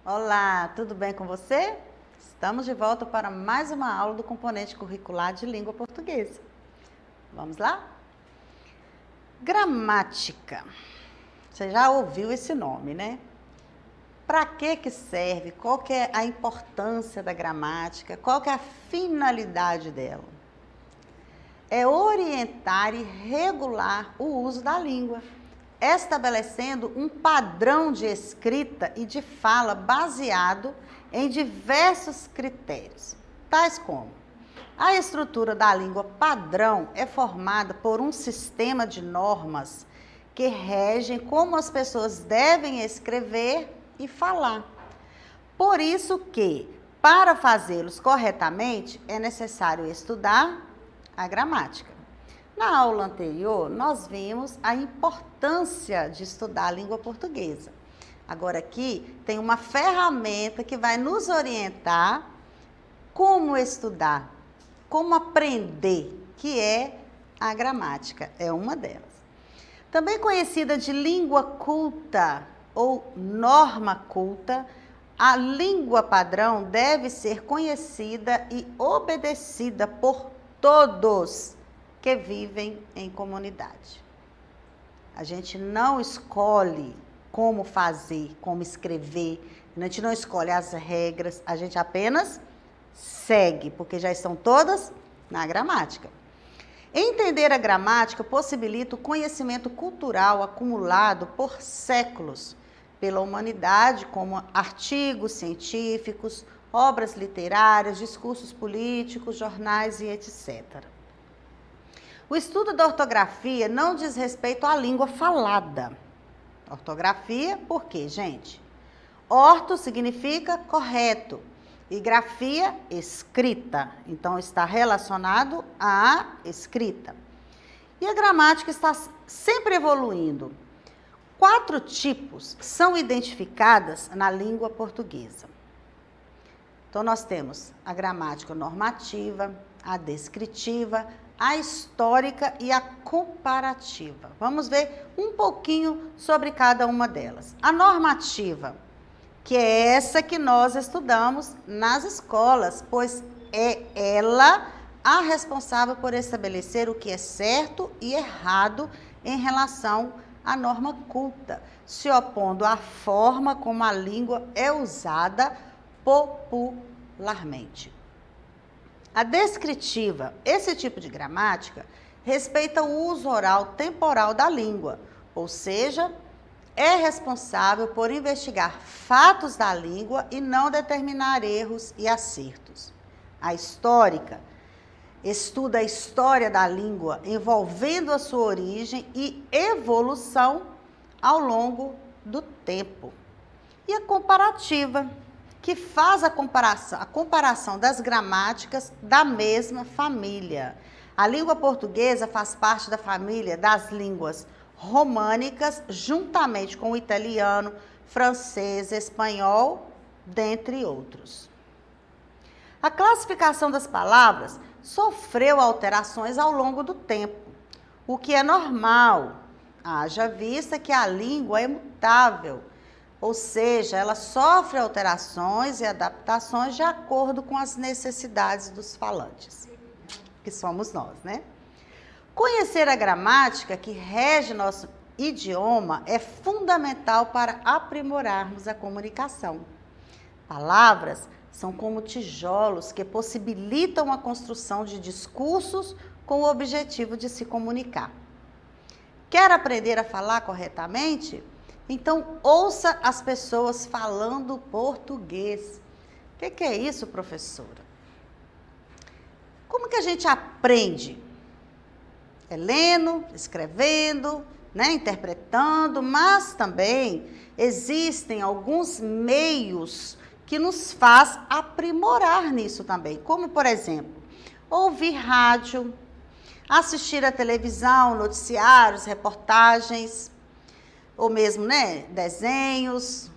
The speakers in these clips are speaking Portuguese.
Olá, tudo bem com você? Estamos de volta para mais uma aula do componente curricular de língua portuguesa. Vamos lá? Gramática. Você já ouviu esse nome, né? Para que serve? Qual que é a importância da gramática? Qual que é a finalidade dela? É orientar e regular o uso da língua, estabelecendo um padrão de escrita e de fala baseado em diversos critérios, tais como: a estrutura da língua padrão é formada por um sistema de normas que regem como as pessoas devem escrever e falar. Por isso que, para fazê-los corretamente, é necessário estudar a gramática. Na aula anterior, nós vimos a importância de estudar a língua portuguesa. Agora aqui tem uma ferramenta que vai nos orientar como estudar, como aprender, que é a gramática, é uma delas. Também conhecida de língua culta ou norma culta, a língua padrão deve ser conhecida e obedecida por todos que vivem em comunidade. A gente não escolhe como fazer, como escrever, a gente não escolhe as regras, a gente apenas segue, porque já estão todas na gramática. Entender a gramática possibilita o conhecimento cultural acumulado por séculos pela humanidade, como artigos científicos, obras literárias, discursos políticos, jornais e etc. O estudo da ortografia não diz respeito à língua falada. Ortografia, por quê, gente? Orto significa correto e grafia, escrita. Então, está relacionado à escrita. E a gramática está sempre evoluindo. 4 tipos são identificadas na língua portuguesa. Então, nós temos a gramática normativa, a descritiva, a histórica e a comparativa. Vamos ver um pouquinho sobre cada uma delas. A normativa, que é essa que nós estudamos nas escolas, pois é ela a responsável por estabelecer o que é certo e errado em relação à norma culta, se opondo à forma como a língua é usada popularmente. A descritiva, esse tipo de gramática, respeita o uso oral temporal da língua, ou seja, é responsável por investigar fatos da língua e não determinar erros e acertos. A histórica estuda a história da língua, envolvendo a sua origem e evolução ao longo do tempo. E a comparativa, que faz a comparação das gramáticas da mesma família. A língua portuguesa faz parte da família das línguas românicas, juntamente com o italiano, francês, espanhol, dentre outros. A classificação das palavras sofreu alterações ao longo do tempo, o que é normal, haja vista que a língua é mutável, ou seja, ela sofre alterações e adaptações de acordo com as necessidades dos falantes, que somos nós, né? Conhecer a gramática que rege nosso idioma é fundamental para aprimorarmos a comunicação. Palavras são como tijolos que possibilitam a construção de discursos com o objetivo de se comunicar. Quer aprender a falar corretamente? Então, ouça as pessoas falando português. O que é isso, professora? Como que a gente aprende? É lendo, escrevendo, né, interpretando, mas também existem alguns meios que nos faz aprimorar nisso também, como, por exemplo, ouvir rádio, assistir a televisão, noticiários, reportagens, ou mesmo, né, desenhos,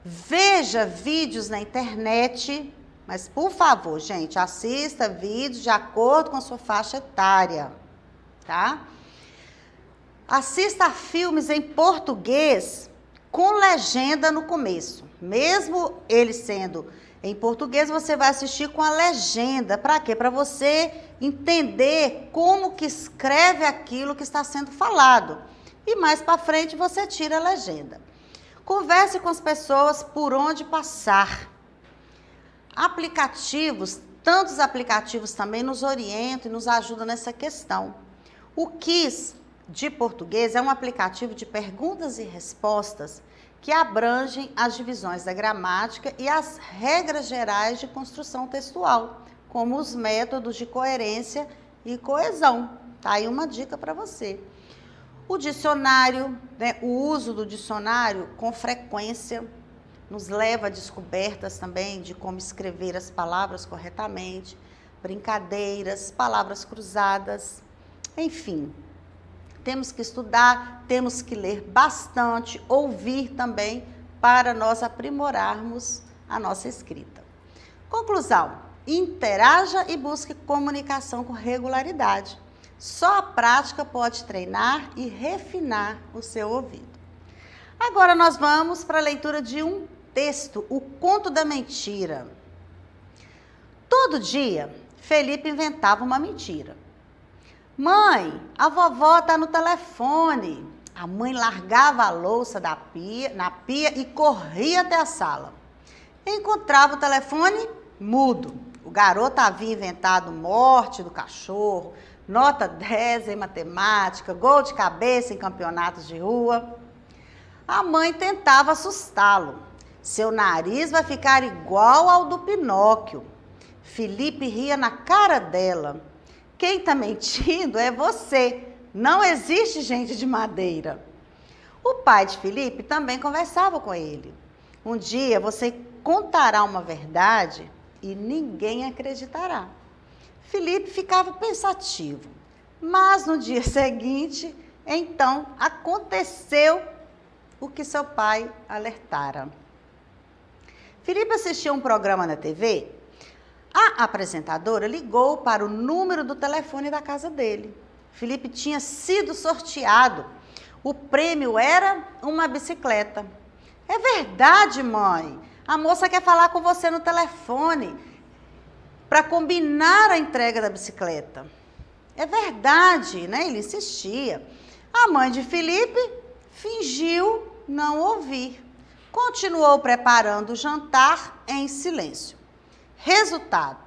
veja vídeos na internet, mas, por favor, gente, assista vídeos de acordo com a sua faixa etária, tá? Assista a filmes em português com legenda no começo. Mesmo ele sendo em português, você vai assistir com a legenda. Para quê? Para você entender como que escreve aquilo que está sendo falado. E mais para frente você tira a legenda. Converse com as pessoas por onde passar. Aplicativos, tantos aplicativos também nos orientam e nos ajudam nessa questão. O Kiss de português é um aplicativo de perguntas e respostas que abrangem as divisões da gramática e as regras gerais de construção textual, como os métodos de coerência e coesão. Tá aí uma dica para você. O dicionário, o uso do dicionário com frequência nos leva a descobertas também de como escrever as palavras corretamente, brincadeiras, palavras cruzadas, enfim. Temos que estudar, temos que ler bastante, ouvir também, para nós aprimorarmos a nossa escrita. Conclusão: interaja e busque comunicação com regularidade. Só a prática pode treinar e refinar o seu ouvido. Agora nós vamos para a leitura de um texto, O Conto da Mentira. Todo dia, Felipe inventava uma mentira. Mãe, a vovó está no telefone. A mãe largava a louça na pia e corria até a sala. Encontrava o telefone mudo. O garoto havia inventado morte do cachorro, nota 10 em matemática, gol de cabeça em campeonatos de rua. A mãe tentava assustá-lo. Seu nariz vai ficar igual ao do Pinóquio. Felipe ria na cara dela. Quem está mentindo é você. Não existe gente de madeira. O pai de Felipe também conversava com ele. Um dia você contará uma verdade e ninguém acreditará. Felipe ficava pensativo. Mas no dia seguinte, então, aconteceu o que seu pai alertara. Felipe assistia um programa na TV. A apresentadora ligou para o número do telefone da casa dele. Felipe tinha sido sorteado. O prêmio era uma bicicleta. É verdade, mãe. A moça quer falar com você no telefone para combinar a entrega da bicicleta. É verdade, né? Ele insistia. A mãe de Felipe fingiu não ouvir. Continuou preparando o jantar em silêncio. Resultado: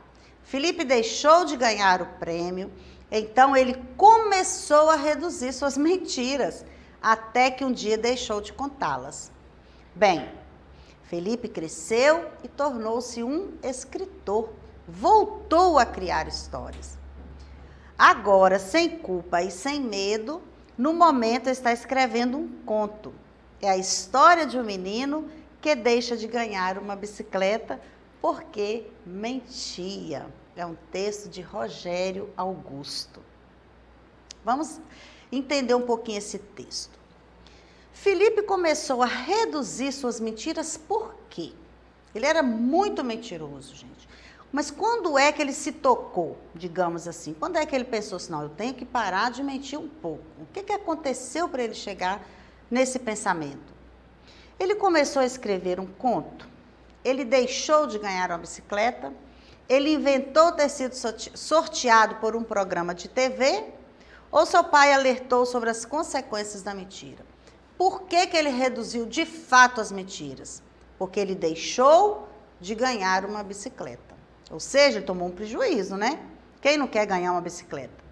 Felipe deixou de ganhar o prêmio, então ele começou a reduzir suas mentiras, até que um dia deixou de contá-las. Bem, Felipe cresceu e tornou-se um escritor, voltou a criar histórias. Agora, sem culpa e sem medo, no momento está escrevendo um conto. É a história de um menino que deixa de ganhar uma bicicleta porque mentia. É um texto de Rogério Augusto. Vamos entender um pouquinho esse texto. Felipe começou a reduzir suas mentiras por quê? Ele era muito mentiroso, gente. Mas quando é que ele se tocou, digamos assim? Quando é que ele pensou assim, não, eu tenho que parar de mentir um pouco? O que aconteceu para ele chegar nesse pensamento? Ele começou a escrever um conto. Ele deixou de ganhar uma bicicleta, ele inventou ter sido sorteado por um programa de TV, ou seu pai alertou sobre as consequências da mentira? Por que ele reduziu de fato as mentiras? Porque ele deixou de ganhar uma bicicleta. Ou seja, ele tomou um prejuízo, né? Quem não quer ganhar uma bicicleta?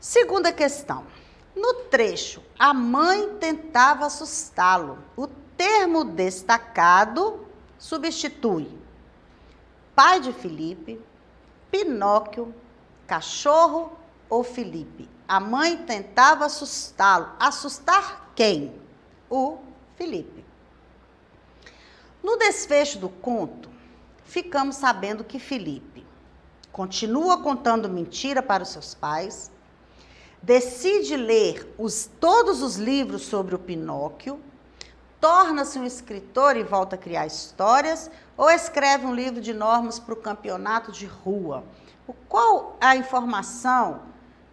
Segunda questão. No trecho, a mãe tentava assustá-lo. O termo destacado substitui pai de Felipe, Pinóquio, cachorro ou Felipe. A mãe tentava assustá-lo. Assustar quem? O Felipe. No desfecho do conto, ficamos sabendo que Felipe continua contando mentira para os seus pais, decide ler todos os livros sobre o Pinóquio, torna-se um escritor e volta a criar histórias, ou escreve um livro de normas para o campeonato de rua. Qual a informação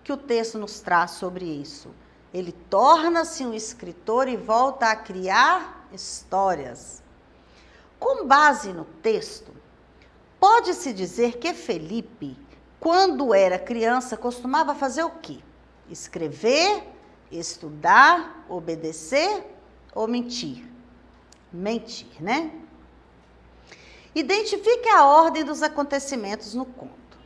que o texto nos traz sobre isso? Ele torna-se um escritor e volta a criar histórias. Com base no texto, pode-se dizer que Felipe, quando era criança, costumava fazer o quê? Escrever, estudar, obedecer ou mentir? Mentir, né? Identifique a ordem dos acontecimentos no conto.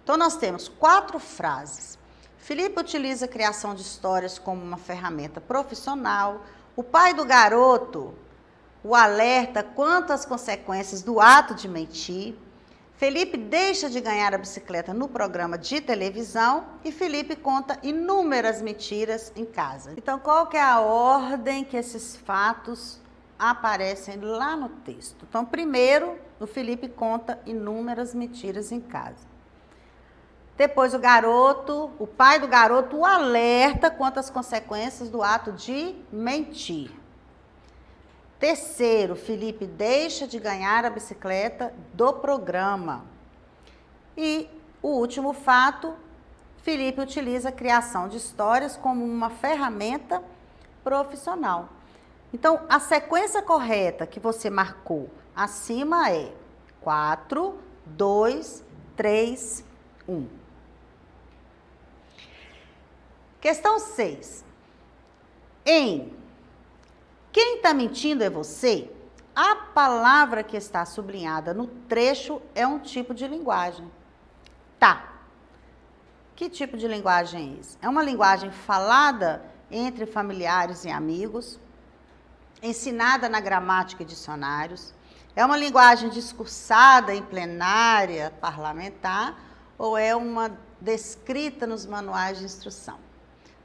Então, nós temos 4 frases. Felipe utiliza a criação de histórias como uma ferramenta profissional. O pai do garoto o alerta quanto às consequências do ato de mentir. Felipe deixa de ganhar a bicicleta no programa de televisão e Felipe conta inúmeras mentiras em casa. Então, qual que é a ordem que esses fatos aparecem lá no texto? Então, primeiro, o Felipe conta inúmeras mentiras em casa. Depois, o pai do garoto o alerta quanto às consequências do ato de mentir. Terceiro, Felipe deixa de ganhar a bicicleta do programa. E o último fato, Felipe utiliza a criação de histórias como uma ferramenta profissional. Então, a sequência correta que você marcou acima é 4, 2, 3, 1. Questão 6. Quem está mentindo é você? A palavra que está sublinhada no trecho é um tipo de linguagem. Tá. Que tipo de linguagem é esse? É uma linguagem falada entre familiares e amigos, ensinada na gramática e dicionários, é uma linguagem discursada em plenária parlamentar ou é uma descrita nos manuais de instrução?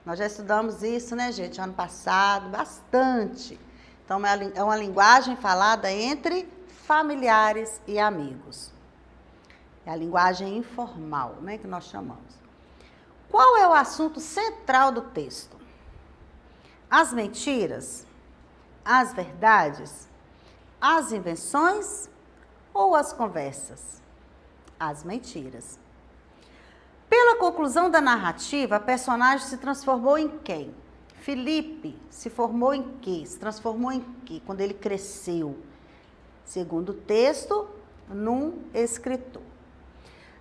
Nós já estudamos isso, né, gente, ano passado, bastante. Então, é uma linguagem falada entre familiares e amigos. É a linguagem informal, né, que nós chamamos. Qual é o assunto central do texto? As mentiras? As verdades? As invenções ou as conversas? As mentiras. Pela conclusão da narrativa, a personagem se transformou em quem? Felipe se formou em quê? Se transformou em quê? Quando ele cresceu. Segundo o texto, num escritor.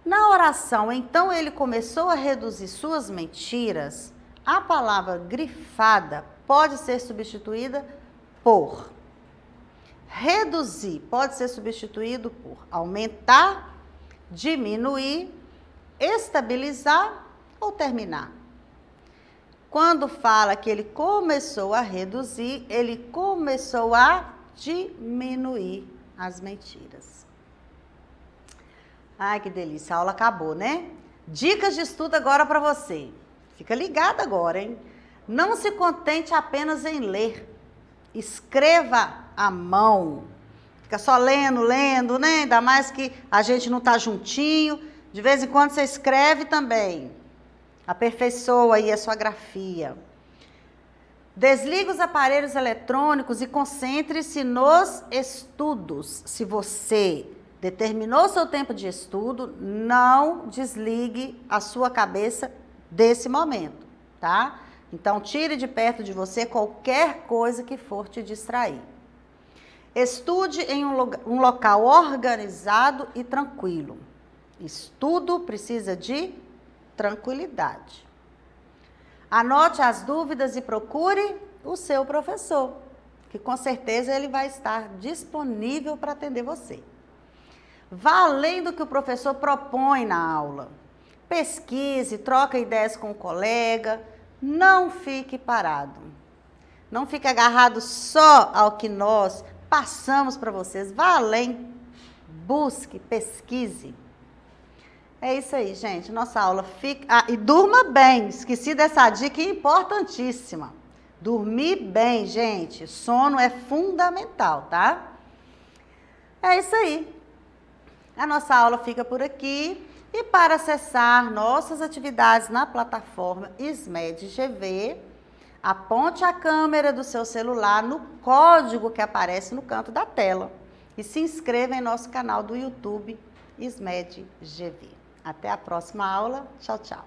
Na oração, então, ele começou a reduzir suas mentiras. A palavra grifada pode ser substituída por. Reduzir pode ser substituído por aumentar, diminuir, estabilizar ou terminar. Quando fala que ele começou a reduzir, ele começou a diminuir as mentiras. Ai, que delícia, a aula acabou, né? Dicas de estudo agora para você. Fica ligado agora, hein? Não se contente apenas em ler. Escreva à mão. Fica só lendo, né? Ainda mais que a gente não está juntinho. De vez em quando você escreve também. Aperfeiçoa aí a sua grafia. Desligue os aparelhos eletrônicos e concentre-se nos estudos. Se você determinou seu tempo de estudo, não desligue a sua cabeça desse momento, tá? Então, tire de perto de você qualquer coisa que for te distrair. Estude em um local organizado e tranquilo. Estudo precisa de tranquilidade. Anote as dúvidas e procure o seu professor, que com certeza ele vai estar disponível para atender você. Vá além do que o professor propõe na aula. Pesquise, troca ideias com o colega, não fique parado. Não fique agarrado só ao que nós passamos para vocês. Vá além, busque, pesquise. É isso aí, gente. Nossa aula fica... e durma bem. Esqueci dessa dica importantíssima. Dormir bem, gente. Sono é fundamental, tá? É isso aí. A nossa aula fica por aqui. E para acessar nossas atividades na plataforma SMED GV, aponte a câmera do seu celular no código que aparece no canto da tela. E se inscreva em nosso canal do YouTube SMED GV. Até a próxima aula. Tchau, tchau.